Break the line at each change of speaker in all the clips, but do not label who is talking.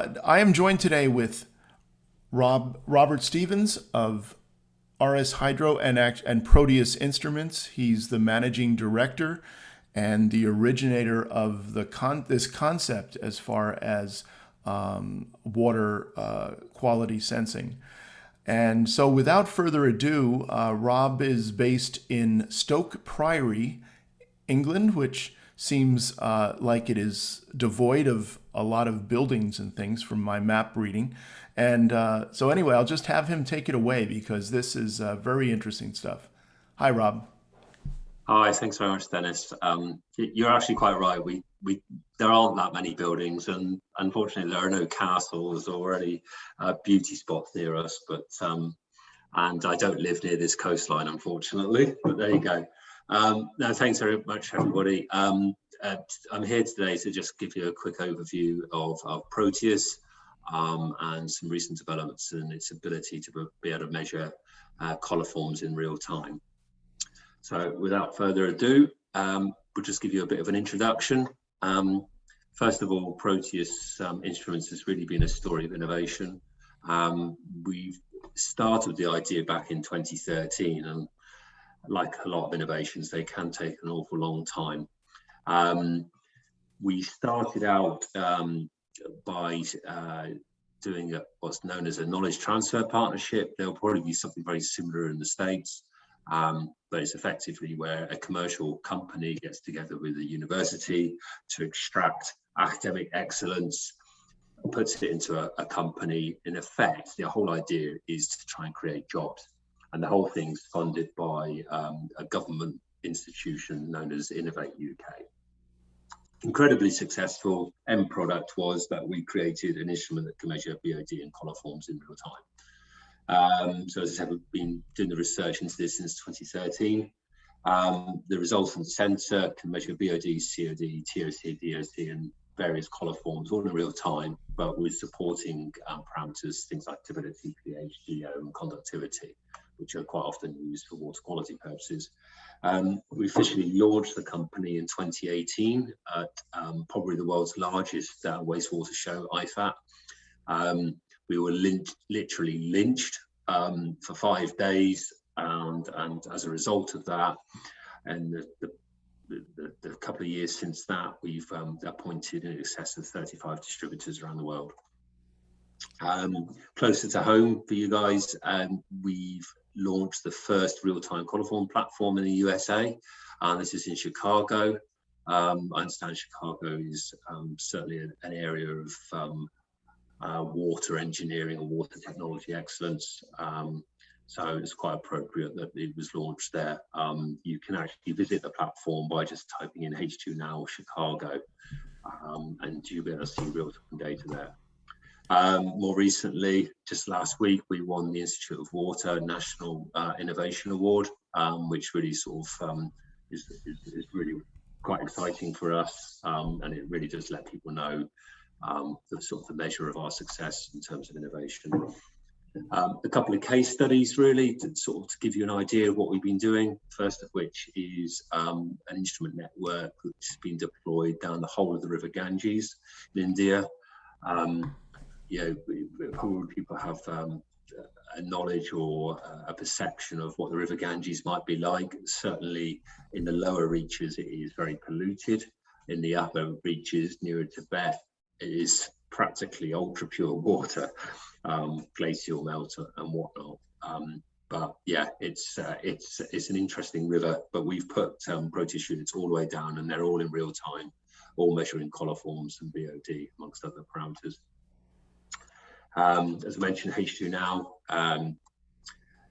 I am joined today with Robert Stevens of RS Hydro and Proteus Instruments. He's the managing director and the originator of this concept as far as water quality sensing. And so without further ado, Rob is based in Stoke Priory, England, which seems like it is devoid of a lot of buildings and things from my map reading. And so anyway, I'll just have him take it away because this is very interesting stuff. Hi, Rob.
Hi, thanks very much, Dennis. You're actually quite right. There aren't that many buildings, and unfortunately, there are no castles or any beauty spots near us. But and I don't live near this coastline, unfortunately. But there you go. No, thanks very much, everybody. I'm here today to just give you a quick overview of Proteus and some recent developments and its ability to be able to measure coliforms in real time. So without further ado, we'll just give you a bit of an introduction. First of all, Proteus Instruments has really been a story of innovation. We started the idea back in 2013, and like a lot of innovations, they can take an awful long time. We started out by doing what's known as a knowledge transfer partnership. There'll probably be something very similar in the States. But it's effectively where a commercial company gets together with a university to extract academic excellence, puts it into a company. In effect, the whole idea is to try and create jobs. And the whole thing's funded by a government institution known as Innovate UK. Incredibly successful. End product was that we created an instrument that can measure BOD and coliforms in real time. So as I said, we've been doing the research into this since 2013. The resultant sensor can measure BOD, COD, TOC, DOC, and various coliforms all in real time, but with supporting parameters, things like turbidity, pH, GO, and conductivity, which are quite often used for water quality purposes. We officially launched the company in 2018 at probably the world's largest wastewater show, IFAT. We were literally lynched for 5 days, and as a result of that, and the couple of years since that, we've appointed in excess of 35 distributors around the world. Closer to home for you guys, we've launched the first real-time coliform platform in the USA, and this is in Chicago. I understand Chicago is certainly an area of water engineering or water technology excellence. So it's quite appropriate that it was launched there. You can actually visit the platform by just typing in H2 Now Chicago, and you'll be able to see real-time data there. More recently, just last week, we won the Institute of Water National Innovation Award, which really sort of is really quite exciting for us, and it really does let people know the sort of the measure of our success in terms of innovation. A couple of case studies really to sort of give you an idea of what we've been doing. First of which is an instrument network which has been deployed down the whole of the River Ganges in India. You know, probably people have a knowledge or a perception of what the River Ganges might be like. Certainly in the lower reaches it is very polluted. In the upper reaches nearer Tibet, it is practically ultra pure water, glacial melt and whatnot. But yeah, it's an interesting river. But we've put Proteus units all the way down, and they're all in real time, all measuring coliforms and BOD amongst other parameters. As I mentioned, H2 Now,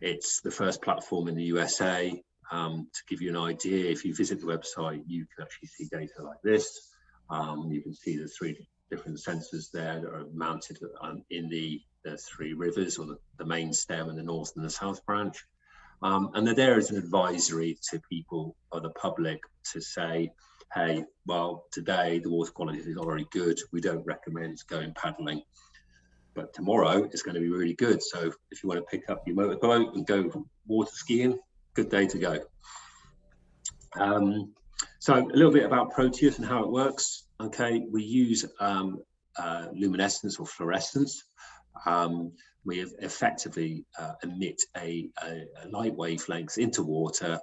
it's the first platform in the USA. To give you an idea, if you visit the website, you can actually see data like this. You can see the 3 different sensors there that are mounted in the 3 rivers, or the main stem and the north and the south branch. And they're there as an advisory to people or the public to say, hey, well, today the water quality is not very good. We don't recommend going paddling. But tomorrow it's going to be really good. So if you want to pick up your motorboat and go water skiing, good day to go. So a little bit about Proteus and how it works. Okay, we use luminescence or fluorescence. We effectively emit a light wavelength into water,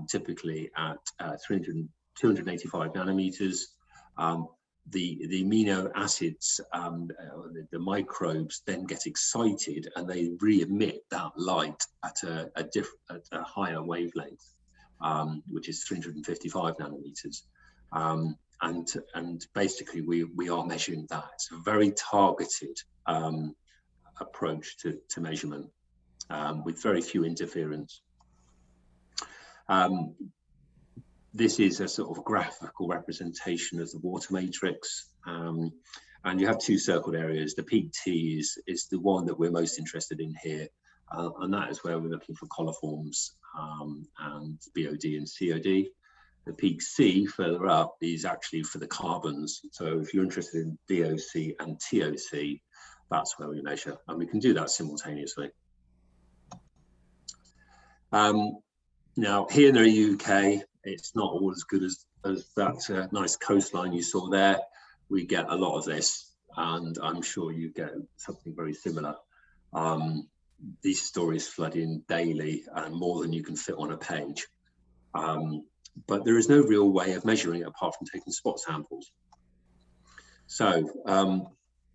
typically at 285 nanometers. The amino acids, the microbes then get excited and they re-emit that light at a higher wavelength, which is 355 nanometers. And basically we are measuring that. It's a very targeted approach to measurement with very few interference. This is a sort of graphical representation of the water matrix, and you have two circled areas. The peak T is the one that we're most interested in here, and that is where we're looking for coliforms and BOD and COD. The peak C further up is actually for the carbons. So if you're interested in DOC and TOC, that's where we measure, and we can do that simultaneously. Now, here in the UK, it's not all as good as that nice coastline you saw there. We get a lot of this, and I'm sure you get something very similar. These stories flood in daily, and more than you can fit on a page. But there is no real way of measuring it apart from taking spot samples. So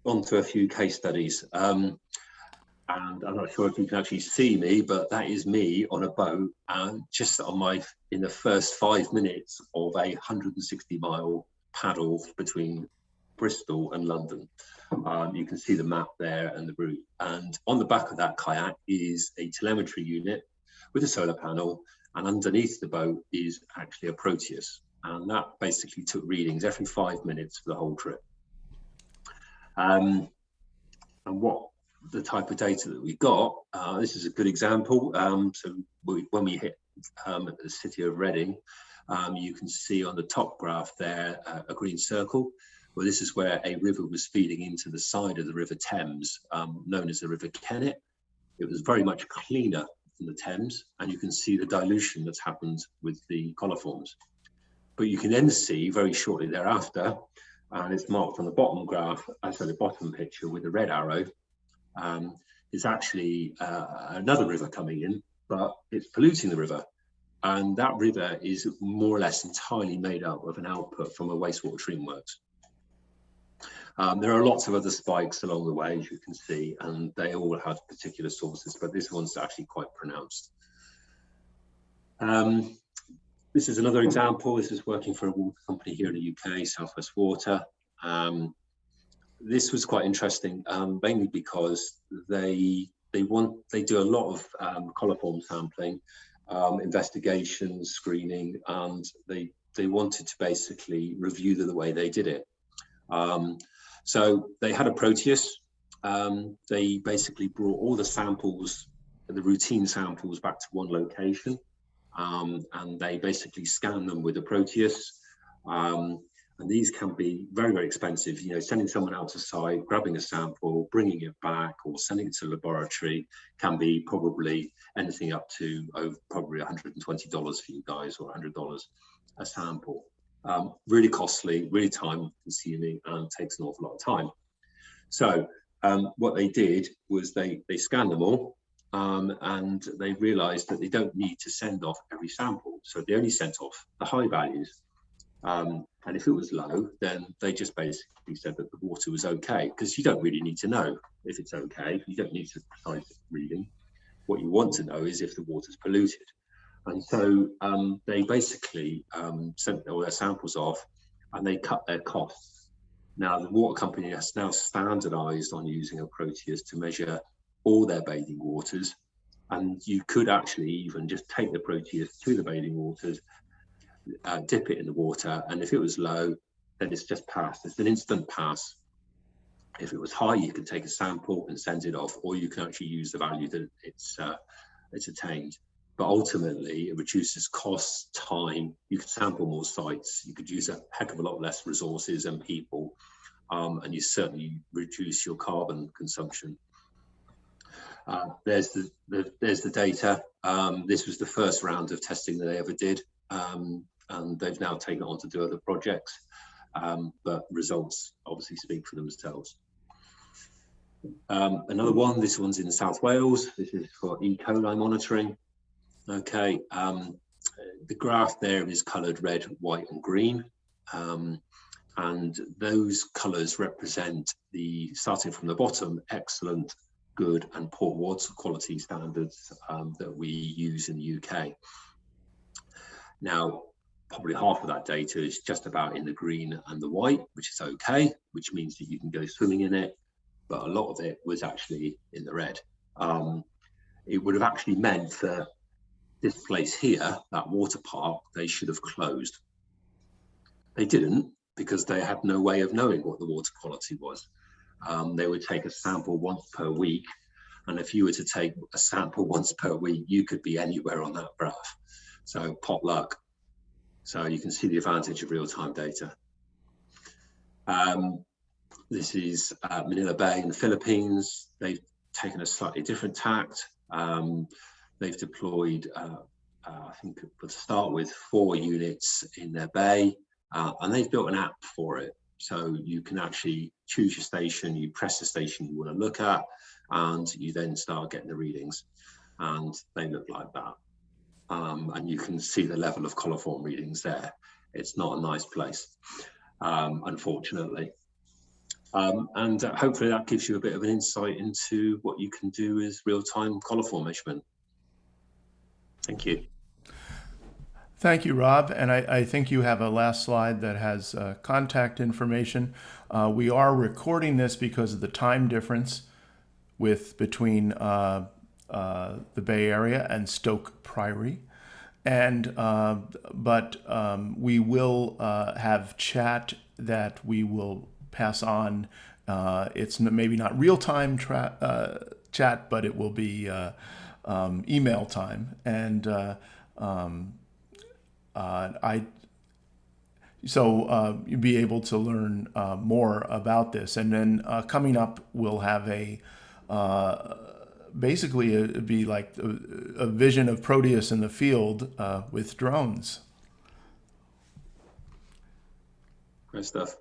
on to a few case studies. And I'm not sure if you can actually see me, but that is me on a boat, just in the first 5 minutes of a 160-mile paddle between Bristol and London. You can see the map there and the route. And on the back of that kayak is a telemetry unit with a solar panel, and underneath the boat is actually a Proteus. And that basically took readings every 5 minutes for the whole trip. And what the type of data that we got, this is a good example. So when we hit the city of Reading, you can see on the top graph there a green circle. Well, this is where a river was feeding into the side of the River Thames, known as the River Kennet. It was very much cleaner than the Thames, and you can see the dilution that's happened with the coliforms. But you can then see very shortly thereafter, and it's marked on the bottom graph, so the bottom picture with the red arrow, is actually another river coming in, but it's polluting the river. And that river is more or less entirely made up of an output from a wastewater treatment works. There are lots of other spikes along the way, as you can see, and they all have particular sources, but this one's actually quite pronounced. This is another example. This is working for a water company here in the UK, South West Water. This was quite interesting, mainly because they do a lot of coliform sampling, investigation, screening, and they wanted to basically review the way they did it. So they had a Proteus. They basically brought all the samples, the routine samples, back to one location, and they basically scanned them with a Proteus. And these can be very, very expensive. You know, sending someone out to site, grabbing a sample, bringing it back, or sending it to a laboratory can be probably anything up to probably $120 for you guys, or $100 a sample. Really costly, really time consuming, and takes an awful lot of time. So what they did was they scanned them all, and they realized that they don't need to send off every sample. So they only sent off the high values. And if it was low, then they just basically said that the water was okay, because you don't really need to know if it's okay. You don't need to precise reading. What you want to know is if the water's polluted. And so they basically sent all their samples off, and they cut their costs. Now, the water company has now standardized on using a Proteus to measure all their bathing waters. And you could actually even just take the Proteus to the bathing waters, dip it in the water, and if it was low, then it's just passed. It's an instant pass. If it was high, you can take a sample and send it off, or you can actually use the value that it's attained. But ultimately, it reduces costs, time. You could sample more sites. You could use a heck of a lot less resources and people, and you certainly reduce your carbon consumption. There's the data. This was the first round of testing that they ever did. And they've now taken it on to do other projects. but results obviously speak for themselves. Another one, this one's in South Wales. This is for E. coli monitoring. Okay, the graph there is coloured red, white and green. And those colours represent the, starting from the bottom, excellent, good and poor water quality standards that we use in the UK. Now, probably half of that data is just about in the green and the white, which is okay, which means that you can go swimming in it, but a lot of it was actually in the red. It would have actually meant that this place here, that water park, they should have closed. They didn't, because they had no way of knowing what the water quality was. They would take a sample once per week, and if you were to take a sample once per week, you could be anywhere on that graph. So pot luck. So you can see the advantage of real-time data. This is Manila Bay in the Philippines. They've taken a slightly different tact. They've deployed, I think, to start with, 4 units in their bay, and they've built an app for it. So you can actually choose your station, you press the station you want to look at, and you then start getting the readings. And they look like that. And you can see the level of coliform readings there. It's not a nice place, unfortunately. And hopefully that gives you a bit of an insight into what you can do with real-time coliform measurement. Thank you.
Thank you, Rob. And I think you have a last slide that has contact information. We are recording this because of the time difference between the Bay Area and Stoke Priory. And but we will have chat that we will pass on. It's maybe not real-time chat, but it will be email time. And so you'll be able to learn more about this. And then coming up, we'll have basically it'd be like a vision of Proteus in the field with drones.
Great stuff.